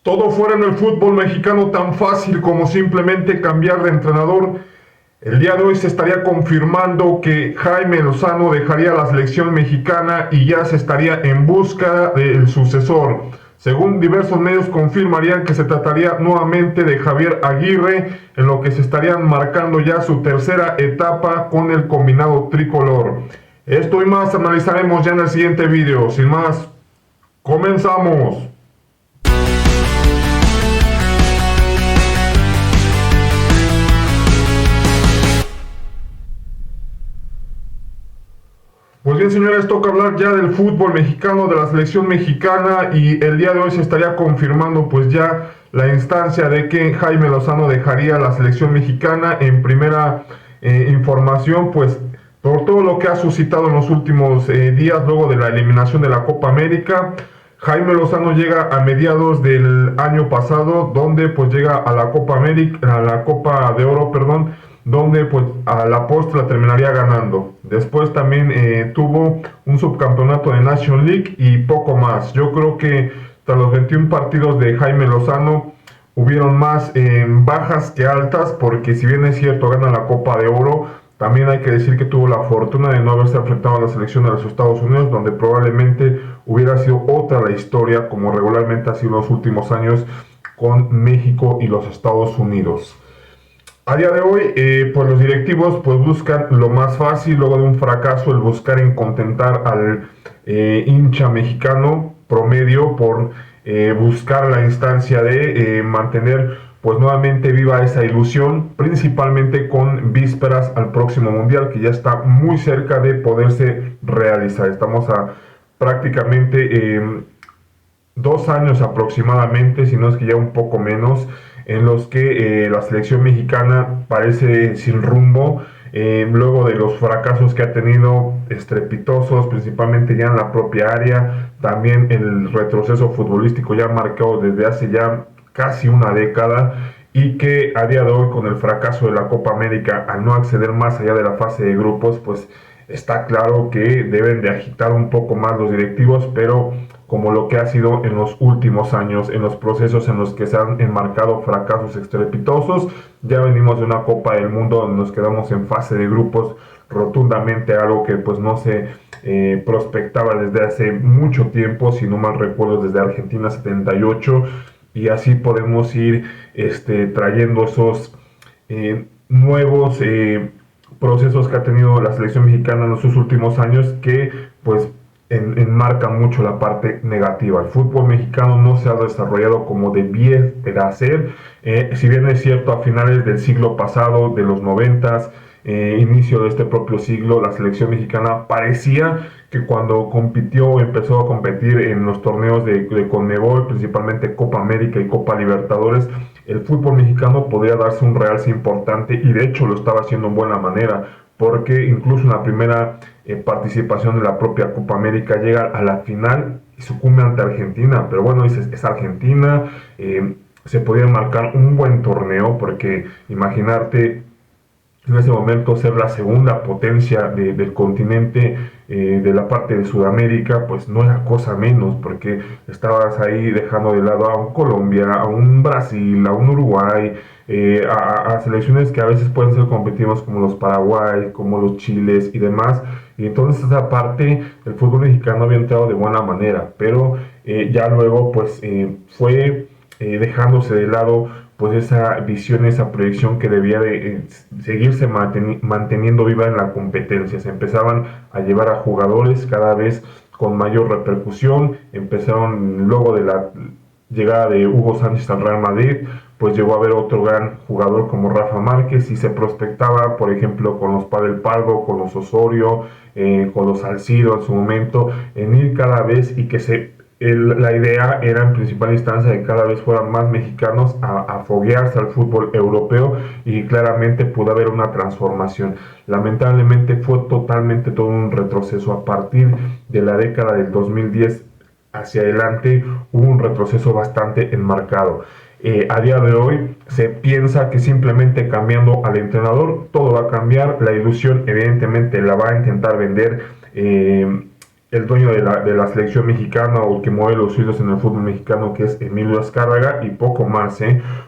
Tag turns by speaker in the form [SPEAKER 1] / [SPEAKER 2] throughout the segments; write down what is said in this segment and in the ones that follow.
[SPEAKER 1] Todo fuera en el fútbol mexicano tan fácil como simplemente cambiar de entrenador. El día de hoy se estaría confirmando que Jaime Lozano dejaría la selección mexicana y ya se estaría en busca del sucesor. Según diversos medios confirmarían que se trataría nuevamente de Javier Aguirre, en lo que se estarían marcando ya su tercera etapa con el combinado tricolor. Esto y más analizaremos ya en el siguiente video. Sin más, comenzamos. Pues bien, señores, toca hablar ya del fútbol mexicano, de la selección mexicana, y el día de hoy se estaría confirmando pues ya la instancia de que Jaime Lozano dejaría la selección mexicana. En primera información, pues por todo lo que ha suscitado en los últimos días luego de la eliminación de la Copa América. Jaime Lozano llega a mediados del año pasado, donde pues llega a la Copa América, a la Copa de Oro, perdón, donde pues a la postre la terminaría ganando. Después también tuvo un subcampeonato de Nation League y poco más. Yo creo que tras los 21 partidos de Jaime Lozano hubieron más bajas que altas, porque si bien es cierto gana la Copa de Oro, también hay que decir que tuvo la fortuna de no haberse enfrentado a la selección de los Estados Unidos, donde probablemente hubiera sido otra la historia, como regularmente ha sido en los últimos años con México y los Estados Unidos. A día de hoy, pues los directivos pues buscan lo más fácil, luego de un fracaso, el buscar en contentar al hincha mexicano promedio por buscar la instancia de mantener pues nuevamente viva esa ilusión, principalmente con vísperas al próximo mundial, que ya está muy cerca de poderse realizar. Estamos a prácticamente 2 años aproximadamente, si no es que ya un poco menos, en los que la selección mexicana parece sin rumbo, luego de los fracasos que ha tenido estrepitosos, principalmente ya en la propia área, también el retroceso futbolístico ya marcado desde hace ya casi una década, y que a día de hoy, con el fracaso de la Copa América, al no acceder más allá de la fase de grupos, pues está claro que deben de agitar un poco más los directivos, pero como lo que ha sido en los últimos años, en los procesos en los que se han enmarcado fracasos estrepitosos. Ya venimos de una Copa del Mundo donde nos quedamos en fase de grupos rotundamente, algo que pues no se prospectaba desde hace mucho tiempo, si no mal recuerdo desde Argentina 78, y así podemos ir trayendo esos nuevos procesos que ha tenido la selección mexicana en sus últimos años, que pues enmarca mucho la parte negativa. El fútbol mexicano no se ha desarrollado como debiera ser. Si bien es cierto, a finales del siglo pasado, de los 90, inicio de este propio siglo, la selección mexicana parecía que cuando empezó a competir en los torneos de Conmebol, principalmente Copa América y Copa Libertadores, el fútbol mexicano podría darse un realce importante, y de hecho lo estaba haciendo en buena manera, porque incluso en la primera participación de la propia Copa América llega a la final y sucumbe ante Argentina. Pero bueno, es Argentina, se podía marcar un buen torneo, porque imaginarte en ese momento ser la segunda potencia del continente, de la parte de Sudamérica, pues no era cosa menos, porque estabas ahí dejando de lado a un Colombia, a un Brasil, a un Uruguay, a selecciones que a veces pueden ser competitivos, como los Paraguay, como los Chiles y demás. Y entonces esa parte el fútbol mexicano había entrado de buena manera, pero ya luego pues fue dejándose de lado pues esa visión, esa proyección que debía de seguirse manteniendo viva en la competencia. Se empezaban a llevar a jugadores cada vez con mayor repercusión. Empezaron luego de la llegada de Hugo Sánchez al Real Madrid, pues llegó a haber otro gran jugador como Rafa Márquez, y se prospectaba, por ejemplo, con los Padel Pardo, con los Osorio, con los Salcido en su momento, en ir cada vez, y que la idea era en principal instancia de que cada vez fueran más mexicanos a foguearse al fútbol europeo, y claramente pudo haber una transformación. Lamentablemente fue totalmente todo un retroceso. A partir de la década del 2010 hacia adelante hubo un retroceso bastante enmarcado. A día de hoy se piensa que simplemente cambiando al entrenador todo va a cambiar. La ilusión evidentemente la va a intentar vender el dueño de la selección mexicana o el que mueve los hilos en el fútbol mexicano, que es Emilio Azcárraga, y poco más,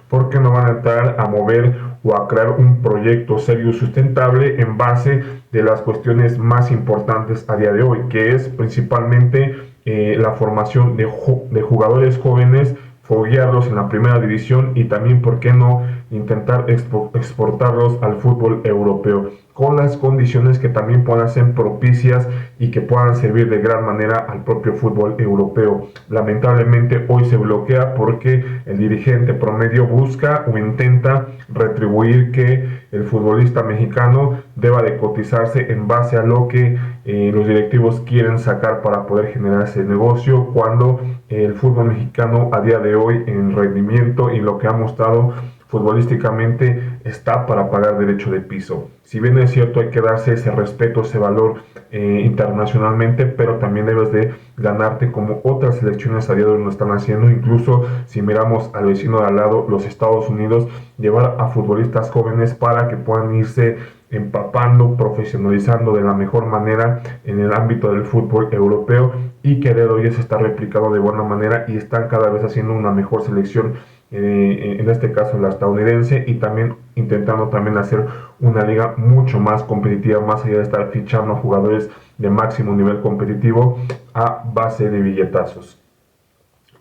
[SPEAKER 1] porque no van a entrar a mover o a crear un proyecto serio y sustentable en base de las cuestiones más importantes a día de hoy, que es principalmente la formación de jugadores jóvenes, foguearlos en la primera división y también, ¿por qué no?, intentar exportarlos al fútbol europeo, con las condiciones que también puedan ser propicias y que puedan servir de gran manera al propio fútbol europeo. Lamentablemente hoy se bloquea porque el dirigente promedio busca o intenta retribuir que el futbolista mexicano deba de cotizarse en base a lo que los directivos quieren sacar para poder generar ese negocio, cuando el fútbol mexicano a día de hoy en rendimiento y lo que ha mostrado futbolísticamente está para pagar derecho de piso. Si bien es cierto, hay que darse ese respeto, ese valor internacionalmente, pero también debes de ganarte como otras selecciones a día de hoy lo están haciendo. Incluso si miramos al vecino de al lado, los Estados Unidos, llevar a futbolistas jóvenes para que puedan irse empapando, profesionalizando de la mejor manera en el ámbito del fútbol europeo, y que a día de hoy se está replicando de buena manera y están cada vez haciendo una mejor selección, en este caso la estadounidense, y también intentando también hacer una liga mucho más competitiva, más allá de estar fichando jugadores de máximo nivel competitivo a base de billetazos.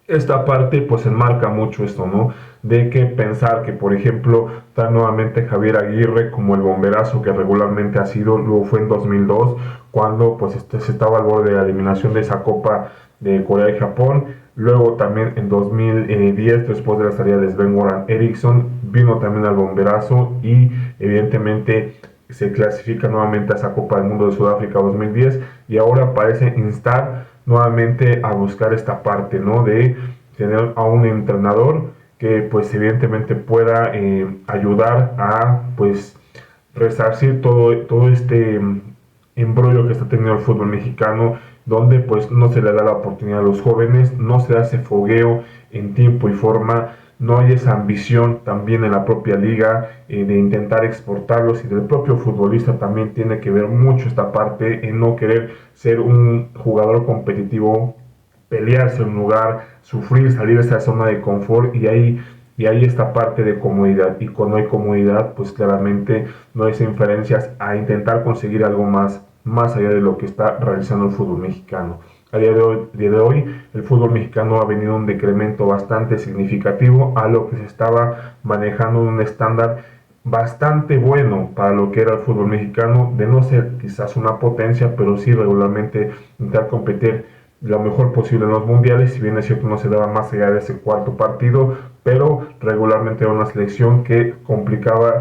[SPEAKER 1] Esta parte pues enmarca mucho esto, ¿no? De que pensar que, por ejemplo, está nuevamente Javier Aguirre como el bomberazo que regularmente ha sido, luego fue en 2002, cuando pues se estaba al borde de la eliminación de esa Copa de Corea y Japón. Luego también en 2010, después de la salida de Sven-Göran Eriksson, vino también al bomberazo y evidentemente se clasifica nuevamente a esa Copa del Mundo de Sudáfrica 2010, y ahora parece instar nuevamente a buscar esta parte, ¿no? De tener a un entrenador que pues evidentemente pueda ayudar a pues resarcir todo este embrollo que está teniendo el fútbol mexicano, donde pues no se le da la oportunidad a los jóvenes, no se hace fogueo en tiempo y forma, no hay esa ambición también en la propia liga de intentar exportarlos, y del propio futbolista también tiene que ver mucho esta parte en no querer ser un jugador competitivo, pelearse un lugar, sufrir, salir de esa zona de confort, y ahí esta parte de comodidad, y cuando hay comodidad pues claramente no hay inferencias a intentar conseguir algo más allá de lo que está realizando el fútbol mexicano. A día de hoy, el fútbol mexicano ha venido un decremento bastante significativo a lo que se estaba manejando en un estándar bastante bueno para lo que era el fútbol mexicano, de no ser quizás una potencia, pero sí regularmente intentar competir lo mejor posible en los mundiales. Si bien es cierto no se daba más allá de ese cuarto partido, pero regularmente era una selección que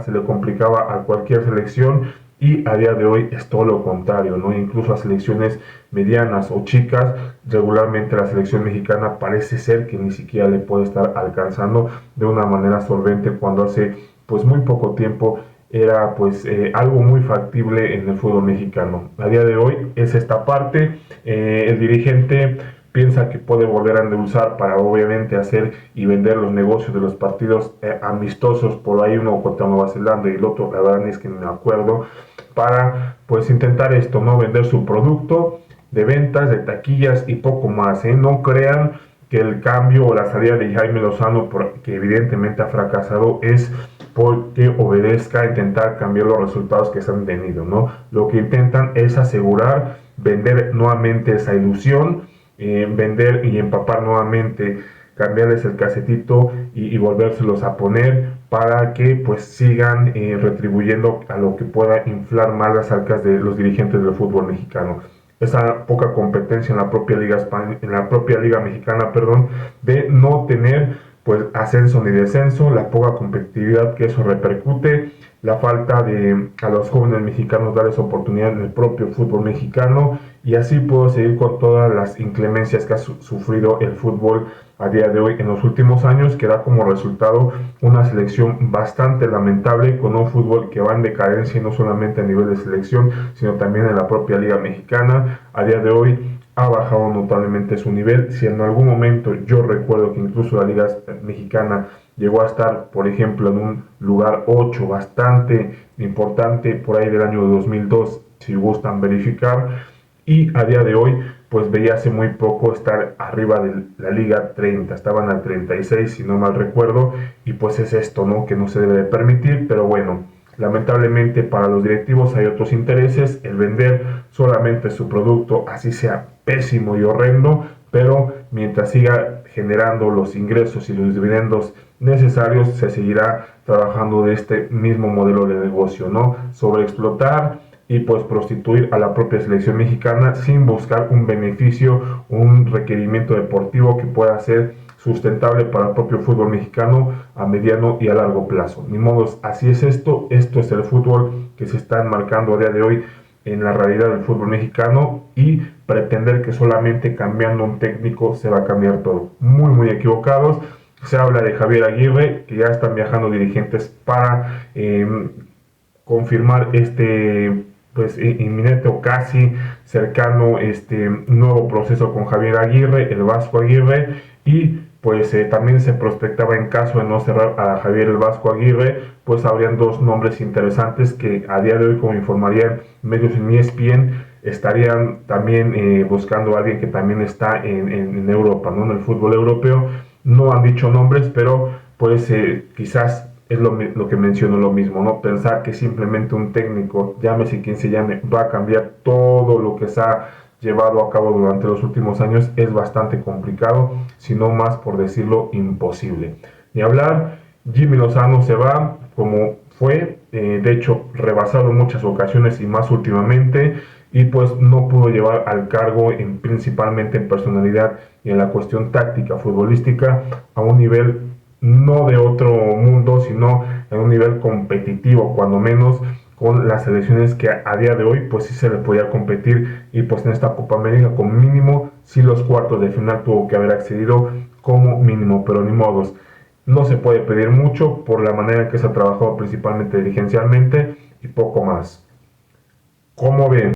[SPEAKER 1] se le complicaba a cualquier selección, y a día de hoy es todo lo contrario, ¿no? Incluso a selecciones medianas o chicas, regularmente la selección mexicana parece ser que ni siquiera le puede estar alcanzando de una manera solvente, cuando hace pues muy poco tiempo era pues algo muy factible en el fútbol mexicano. A día de hoy es esta parte, el dirigente piensa que puede volver a endulzar para obviamente hacer y vender los negocios de los partidos amistosos, por ahí uno contra Nueva Zelanda y el otro, la verdad es que no me acuerdo, para pues intentar esto, ¿no? Vender su producto de ventas, de taquillas y poco más, ¿eh? No crean que el cambio o la salida de Jaime Lozano, que evidentemente ha fracasado, es porque obedezca a intentar cambiar los resultados que se han tenido, ¿no? Lo que intentan es asegurar, vender nuevamente esa ilusión, vender y empapar nuevamente, cambiarles el casetito y volvérselos a poner para que pues sigan retribuyendo a lo que pueda inflar más las arcas de los dirigentes del fútbol mexicano. Esa poca competencia en la propia liga mexicana, perdón, de no tener pues ascenso ni descenso, la poca competitividad que eso repercute, la falta de a los jóvenes mexicanos darles oportunidad en el propio fútbol mexicano, y así puedo seguir con todas las inclemencias que ha sufrido el fútbol a día de hoy en los últimos años, que da como resultado una selección bastante lamentable, con un fútbol que va en decadencia, no solamente a nivel de selección, sino también en la propia liga mexicana. A día de hoy ha bajado notablemente su nivel. Si en algún momento yo recuerdo que incluso la liga mexicana llegó a estar, por ejemplo, en un lugar 8 bastante importante por ahí del año 2002, si gustan verificar, y a día de hoy pues veía hace muy poco estar arriba de la Liga 30, estaban al 36 si no mal recuerdo, y pues es esto, ¿no?, que no se debe de permitir, pero bueno, lamentablemente para los directivos hay otros intereses, el vender solamente su producto, así sea pésimo y horrendo, pero mientras siga generando los ingresos y los dividendos necesarios, se seguirá trabajando de este mismo modelo de negocio, ¿no? Sobre explotar y pues prostituir a la propia selección mexicana sin buscar un beneficio, un requerimiento deportivo que pueda ser sustentable para el propio fútbol mexicano a mediano y a largo plazo. Ni modos, así es esto es el fútbol que se está enmarcando a día de hoy en la realidad del fútbol mexicano, y pretender que solamente cambiando un técnico se va a cambiar todo. Muy equivocados. Se habla de Javier Aguirre, que ya están viajando dirigentes para confirmar este pues inminente o casi cercano nuevo proceso con Javier Aguirre, el Vasco Aguirre, y pues también se prospectaba, en caso de no cerrar a Javier el Vasco Aguirre, pues habrían dos nombres interesantes que a día de hoy, como informarían medios en ESPN, estarían también buscando a alguien que también está en Europa, ¿no?, en el fútbol europeo. No han dicho nombres, pero pues quizás es lo que menciono, lo mismo, ¿no? Pensar que simplemente un técnico, llámese quien se llame, va a cambiar todo lo que se ha llevado a cabo durante los últimos años es bastante complicado, si no más por decirlo imposible. Ni hablar, Jimmy Lozano se va como fue, de hecho rebasado en muchas ocasiones y más últimamente, y pues no pudo llevar al cargo principalmente en personalidad y en la cuestión táctica futbolística a un nivel no de otro mundo, sino en un nivel competitivo, cuando menos con las selecciones que a día de hoy pues sí se le podía competir, y pues en esta Copa América con mínimo sí los cuartos de final tuvo que haber accedido como mínimo, pero ni modos. No se puede pedir mucho por la manera en que se ha trabajado principalmente dirigencialmente y poco más. ¿Cómo ven?